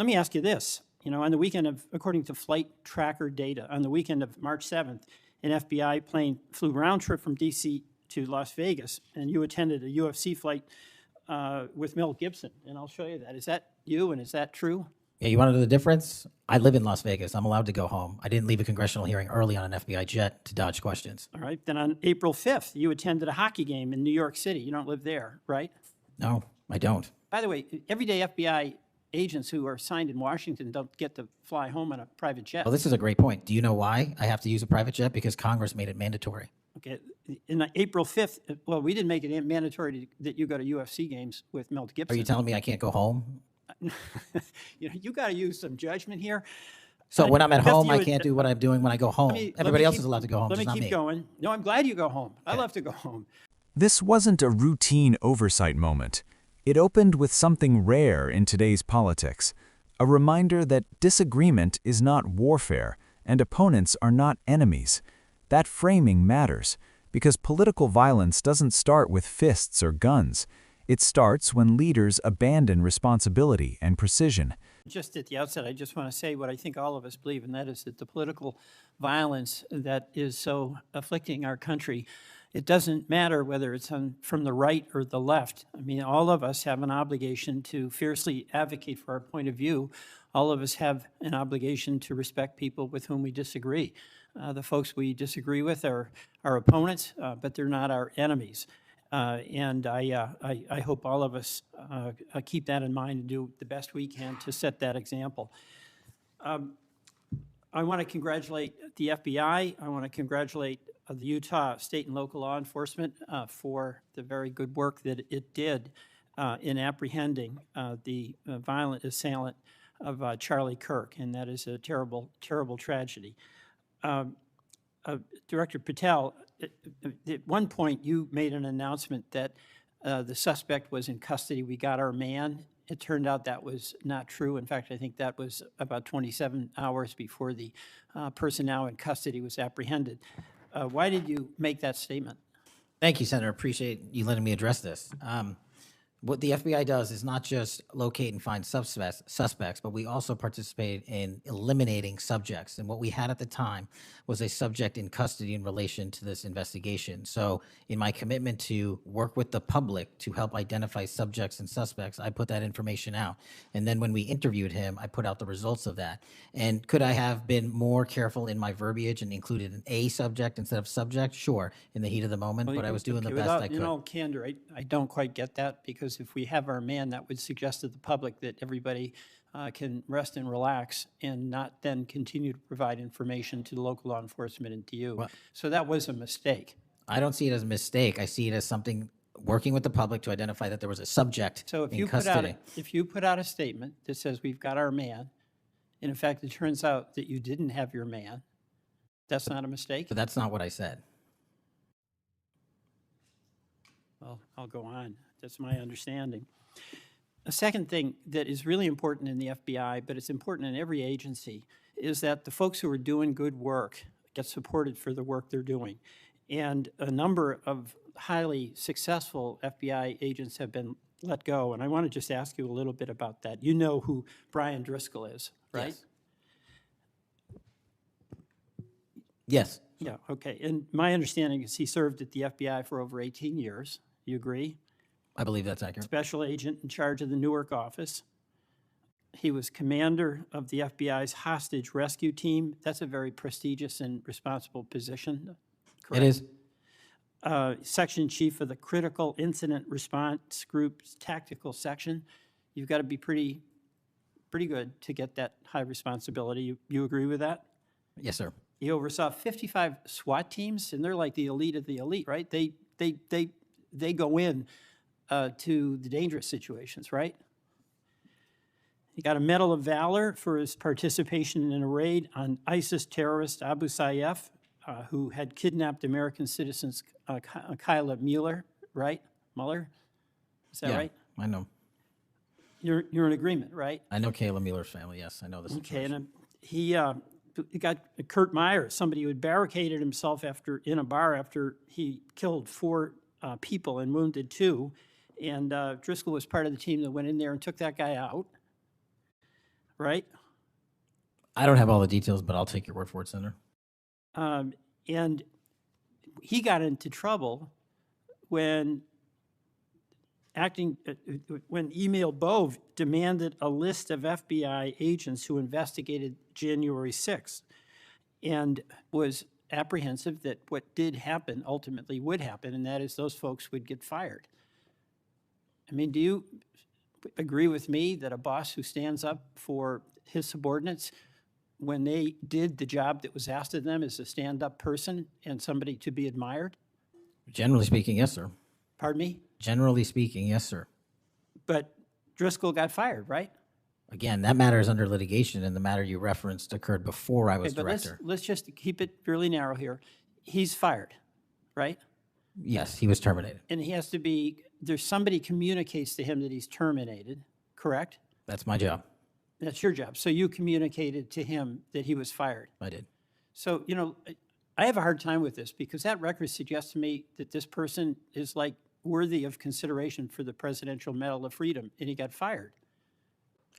let me ask you this. You know, on the weekend of, according to flight tracker data, on the weekend of March 7th, an FBI plane flew round trip from D.C. to Las Vegas, and you attended a UFC fight with Mel Gibson, and I'll show you that. Is that you, and is that true? Yeah, you want to know the difference? I live in Las Vegas. I'm allowed to go home. I didn't leave a congressional hearing early on an FBI jet to dodge questions. All right. Then on April 5th, you attended a hockey game in New York City. You don't live there, right? No, I don't. By the way, everyday FBI agents who are assigned in Washington don't get to fly home on a private jet. Well, this is a great point. Do you know why I have to use a private jet? Because Congress made it mandatory. Okay. In April 5th, well, we didn't make it mandatory that you go to UFC games with Mel Gibson. Are you telling me I can't go home? You know, you got to use some judgment here. So when I'm at home, I can't do what I'm doing when I go home. Everybody else is allowed to go home, Let just me not keep me. going. No, I'm glad you go home. I love to go home. This wasn't a routine oversight moment. It opened with something rare in today's politics, a reminder that disagreement is not warfare and opponents are not enemies. That framing matters, because political violence doesn't start with fists or guns. It starts when leaders abandon responsibility and precision. Just at the outset, I just want to say what I think all of us believe, and that is that the political violence that is so afflicting our country, it doesn't matter whether it's from the right or the left. I mean, all of us have an obligation to fiercely advocate for our point of view. All of us have an obligation to respect people with whom we disagree. The folks we disagree with are our opponents, but they're not our enemies. And I hope all of us keep that in mind and do the best we can to set that example. I want to congratulate the FBI. I want to congratulate the Utah state and local law enforcement for the very good work that it did in apprehending the violent assailant of Charlie Kirk, and that is a terrible, terrible tragedy. Director Patel, at one point you made an announcement that the suspect was in custody. We got our man. It turned out that was not true. In fact, I think that was about 27 hours before the person now in custody was apprehended. Why did you make that statement? Thank you, Senator. Appreciate you letting me address this. What the FBI does is not just locate and find suspects, but we also participate in eliminating subjects. And what we had at the time was a subject in custody in relation to this investigation. So in my commitment to work with the public to help identify subjects and suspects, I put that information out. And then when we interviewed him, I put out the results of that. And could I have been more careful in my verbiage and included an A subject instead of subject? Sure, in the heat of the moment, but I was doing the best I could. In all candor, I don't quite get that, because if we have our man, that would suggest to the public that everybody can rest and relax and not then continue to provide information to the local law enforcement and to you. Well, so that was a mistake. I don't see it as a mistake. I see it as something working with the public to identify that there was a subject in custody. If you put out a statement that says we've got our man, and in fact it turns out that you didn't have your man, that's not a mistake? But that's not what I said. Well, I'll go on. That's my understanding. A second thing that is really important in the FBI, but it's important in every agency, is that the folks who are doing good work get supported for the work they're doing. And a number of highly successful FBI agents have been let go, and I want to just ask you a little bit about that. You know who Brian Driscoll is, right? Yes. Yeah, okay. And my understanding is he served at the FBI for over 18 years. You agree? I believe that's accurate. Special agent in charge of the Newark office. He was commander of the FBI's hostage rescue team. That's a very prestigious and responsible position, correct? It is. Section chief of the Critical Incident Response Group's tactical section. You've got to be pretty good to get that high responsibility. You agree with that? Yes, sir. He oversaw 55 SWAT teams, and they're like the elite of the elite, right? They go in to the dangerous situations, right? He got a Medal of Valor for his participation in a raid on ISIS terrorist Abu Sayyaf, who had kidnapped American citizens Kyla Mueller, right? Mueller? Is that right? I know. You're in agreement, right? I know Kayla Mueller's family, yes. I know this. Okay, and he got Kurt Myers, somebody who had barricaded himself in a bar after he killed 4 people and wounded 2. And Driscoll was part of the team that went in there and took that guy out, right? I don't have all the details, but I'll take your word for it, Senator. And he got into trouble when when Emil Bove demanded a list of FBI agents who investigated January 6th and was apprehensive that what did happen ultimately would happen, and that is those folks would get fired. I mean, do you agree with me that a boss who stands up for his subordinates when they did the job that was asked of them is a stand-up person and somebody to be admired? Generally speaking, yes, sir. Pardon me? Generally speaking, yes, sir. But Driscoll got fired, right? Again, that matter is under litigation, and the matter you referenced occurred before I was Okay, but director. let's just keep it really narrow here. He's fired, right? Yes, he was terminated. And he has to be, there's somebody communicates to him that he's terminated, correct? That's my job. That's your job. So you communicated to him that he was fired. I did. So, you know, I have a hard time with this because that record suggests to me that this person is like worthy of consideration for the Presidential Medal of Freedom, and he got fired.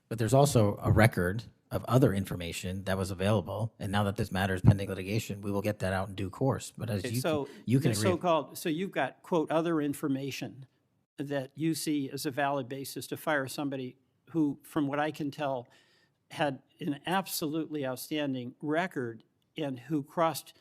But there's also a record of other information that was available, and now that this matter is pending litigation, we will get that out in due course. But as you can the agree, so-called, so you've got, quote, other information that you see as a valid basis to fire somebody who, from what I can tell, had an absolutely outstanding record and who crossed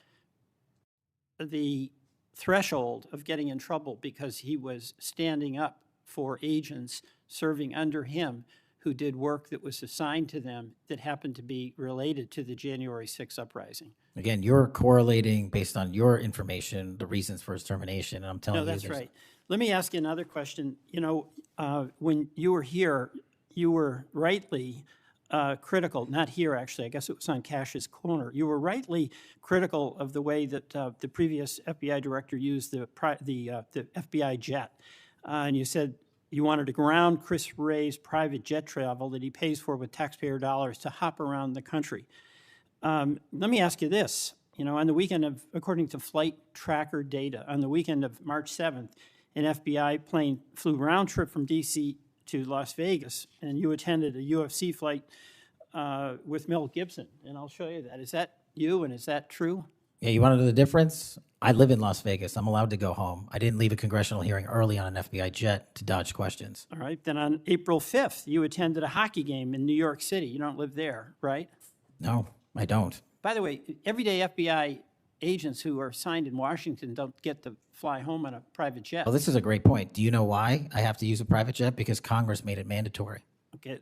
the threshold of getting in trouble because he was standing up for agents serving under him who did work that was assigned to them that happened to be related to the January 6th uprising. again, you're correlating based on your information the reasons for his termination, and I'm telling No, you, that's there's- right. Let me ask you another question. You know, when you were here, you were rightly critical, not here actually, I guess it was on Cash's corner. You were rightly critical of the way that the previous FBI director used the FBI jet. And you said you wanted to ground Chris Wray's private jet travel that he pays for with taxpayer dollars to hop around the country. Let me ask you this. You know, on the weekend of, according to flight tracker data, on the weekend of March 7th, an FBI plane flew round trip from D.C. to Las Vegas, and you attended a UFC fight with Mel Gibson, and I'll show you that. Is that you, and is that true? Yeah, you want to know the difference? I live in Las Vegas. I'm allowed to go home. I didn't leave a congressional hearing early on an FBI jet to dodge questions. All right. Then on April 5th, you attended a hockey game in New York City. You don't live there, right? No, I don't. By the way, everyday FBI agents who are signed in Washington don't get to fly home on a private jet. Well, this is a great point. Do you know why I have to use a private jet? Because Congress made it mandatory. Okay.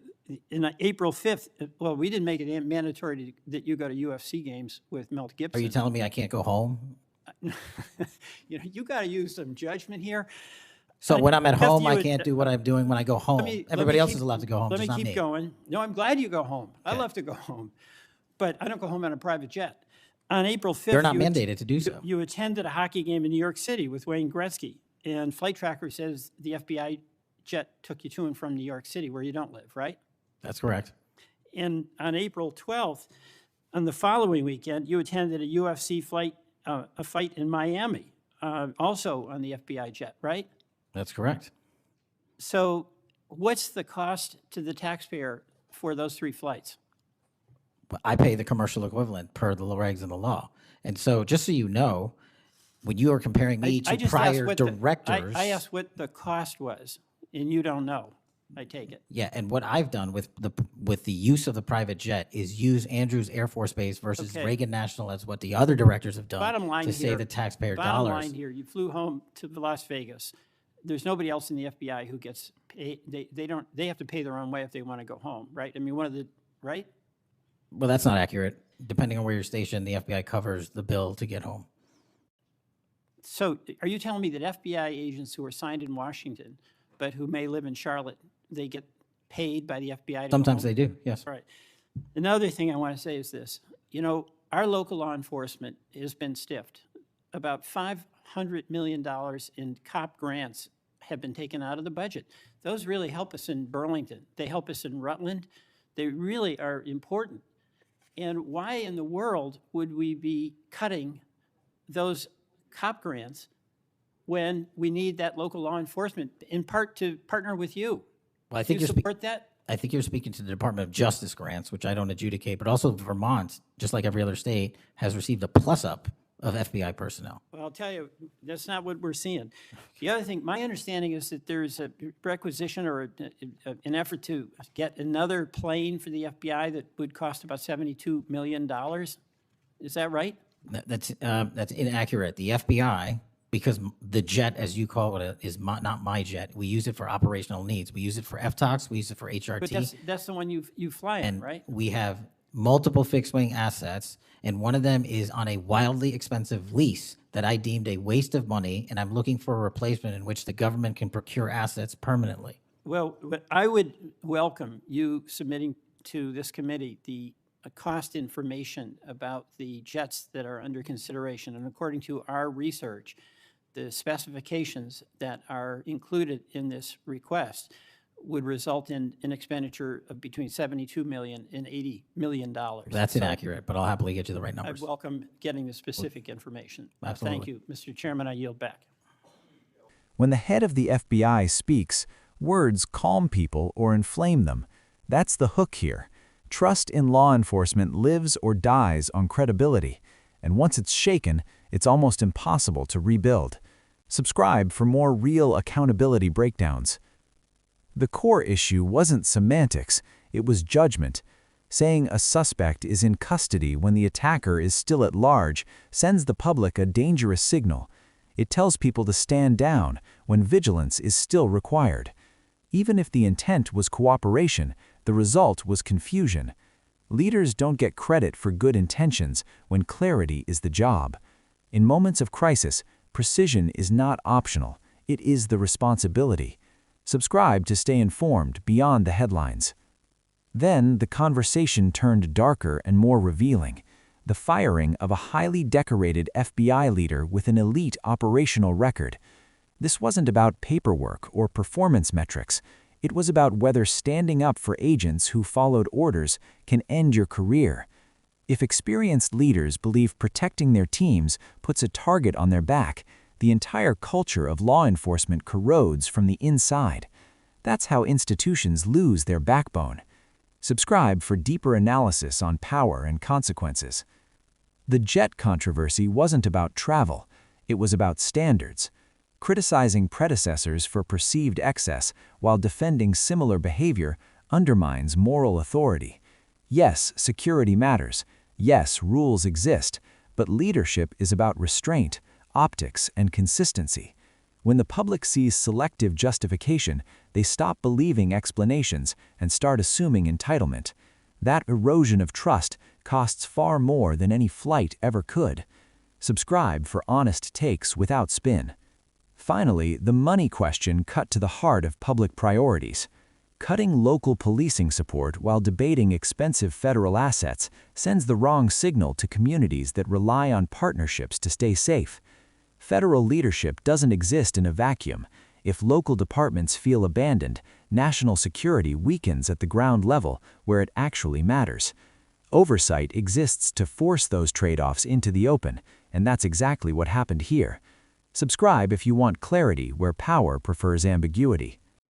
In April 5th, well, we didn't make it mandatory that you go to UFC games with Mel Are Gibson. you telling me I can't go home? You know, you got to use some judgment here. So when I'm at Beth, home, you I would- can't do what I'm doing when I go home. Let Everybody me else keep- is allowed to go home, Let just me not keep me. going. No, I'm glad you go home. I Okay. love to go home, but I don't go home on a private jet. On April 5th, They're not mandated to do so. You attended a hockey game in New York City with Wayne Gretzky, and Flight Tracker says the FBI jet took you to and from New York City, where you don't live, right? That's correct. And on April 12th, on the following weekend, you attended a UFC fight in Miami, also on the FBI jet, right? That's correct. So what's the cost to the taxpayer for those 3 flights? But I pay the commercial equivalent per the regs and the law. And so just so you know, when you are comparing me I to just prior asked what directors. I asked what the cost was, and you don't know, I take it. Yeah, and what I've done with the use of the private jet is use Andrews Air Force Base versus Okay. Reagan National as what the other directors have done Bottom line to here, save the taxpayer bottom dollars. line here, you flew home to Las Vegas. There's nobody else in the FBI who gets paid. They have to pay their own way if they want to go home, right? I mean, right? Well, that's not accurate. Depending on where you're stationed, the FBI covers the bill to get home. So are you telling me that FBI agents who are signed in Washington, but who may live in Charlotte, they get paid by the FBI to go Sometimes home? they do, yes. Right. Another thing I want to say is this. You know, our local law enforcement has been stiffed. About $500 million in COP grants have been taken out of the budget. Those really help us in Burlington. They help us in Rutland. They really are important. And why in the world would we be cutting those COP grants when we need that local law enforcement, in part to partner with you? Well, I Do think you you're support that? I think you're speaking to the Department of Justice grants, which I don't adjudicate, but also Vermont, just like every other state, has received a plus-up of FBI personnel. Well, I'll tell you, that's not what we're seeing. The other thing, my understanding is that there's a requisition or an effort to get another plane for the FBI that would cost about $72 million. Is that right? That's inaccurate. The FBI, because the jet, as you call it, is not my jet. We use it for operational needs. We use it for FTOX. We use it for HRT. But that's the one you fly in, and right? we have multiple fixed-wing assets, and one of them is on a wildly expensive lease that I deemed a waste of money, and I'm looking for a replacement in which the government can procure assets permanently. Well, but I would welcome you submitting to this committee the cost information about the jets that are under consideration. And according to our research, the specifications that are included in this request would result in an expenditure of between $72 million and $80 million. That's inaccurate, but I'll happily get you the right I numbers. welcome getting the specific information. Absolutely. Thank you. Mr. Chairman, I yield back. When the head of the FBI speaks, words calm people or inflame them. That's the hook here. Trust in law enforcement lives or dies on credibility, and once it's shaken, it's almost impossible to rebuild. Subscribe for more real accountability breakdowns. The core issue wasn't semantics, it was judgment. Saying a suspect is in custody when the attacker is still at large sends the public a dangerous signal. It tells people to stand down when vigilance is still required. Even if the intent was cooperation, the result was confusion. Leaders don't get credit for good intentions when clarity is the job. In moments of crisis, precision is not optional, it is the responsibility. Subscribe to stay informed beyond the headlines. Then the conversation turned darker and more revealing. The firing of a highly decorated FBI leader with an elite operational record. This wasn't about paperwork or performance metrics. It was about whether standing up for agents who followed orders can end your career. If experienced leaders believe protecting their teams puts a target on their back, the entire culture of law enforcement corrodes from the inside. That's how institutions lose their backbone. Subscribe for deeper analysis on power and consequences. The jet controversy wasn't about travel, it was about standards. Criticizing predecessors for perceived excess while defending similar behavior undermines moral authority. Yes, security matters. Yes, rules exist, but leadership is about restraint, optics, and consistency. When the public sees selective justification, they stop believing explanations and start assuming entitlement. That erosion of trust costs far more than any flight ever could. Subscribe for honest takes without spin. Finally, the money question cut to the heart of public priorities. Cutting local policing support while debating expensive federal assets sends the wrong signal to communities that rely on partnerships to stay safe. Federal leadership doesn't exist in a vacuum. If local departments feel abandoned, national security weakens at the ground level where it actually matters. Oversight exists to force those trade-offs into the open, and that's exactly what happened here. Subscribe if you want clarity where power prefers ambiguity.